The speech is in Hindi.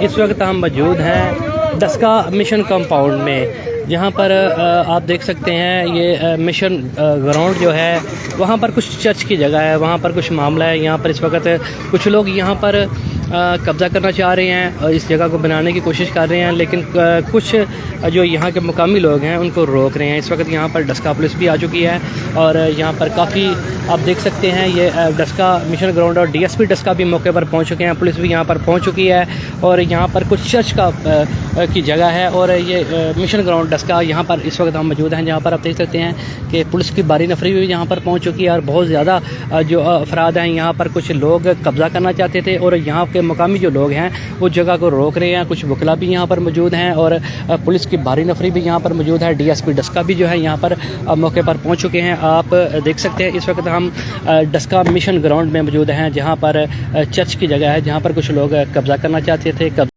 इस वक्त हम मौजूद हैं डस्का मिशन कंपाउंड में, जहाँ पर आप देख सकते हैं ये मिशन ग्राउंड जो है वहाँ पर कुछ चर्च की जगह है, वहाँ पर कुछ मामला है। यहाँ पर इस वक्त कुछ लोग यहाँ पर कब्ज़ा करना चाह रहे हैं और इस जगह को बनाने की कोशिश कर रहे हैं, लेकिन कुछ जो यहाँ के मुकामी लोग हैं उनको रोक रहे हैं। इस वक्त यहाँ पर डस्का पुलिस भी आ चुकी है और यहाँ पर काफ़ी आप देख सकते हैं ये डस्का मिशन ग्राउंड और डीएसपी डस्का भी मौके पर पहुँच चुके हैं, पुलिस भी यहाँ पर पहुँच चुकी है और यहाँ पर कुछ चर्च की जगह है और ये मिशन ग्राउंड डस्का यहाँ पर इस वक्त हम मौजूद हैं, जहाँ पर आप देख सकते हैं कि पुलिस की भारी नफरी भी यहाँ पर पहुँच चुकी है और बहुत ज़्यादा जो अफराद हैं यहाँ पर कुछ लोग कब्ज़ा करना चाहते थे और यहाँ के मुकामी जो लोग हैं वो जगह को रोक रहे हैं। कुछ वकला भी यहाँ पर मौजूद हैं और पुलिस की भारी नफरी भी यहाँ पर मौजूद है। डीएसपी डस्का भी जो है यहाँ पर मौके पर पहुँच चुके हैं। आप देख सकते हैं इस वक्त हम डस्का मिशन ग्राउंड में मौजूद हैं, जहाँ पर चर्च की जगह है, जहाँ पर कुछ लोग कब्ज़ा करना चाहते थे।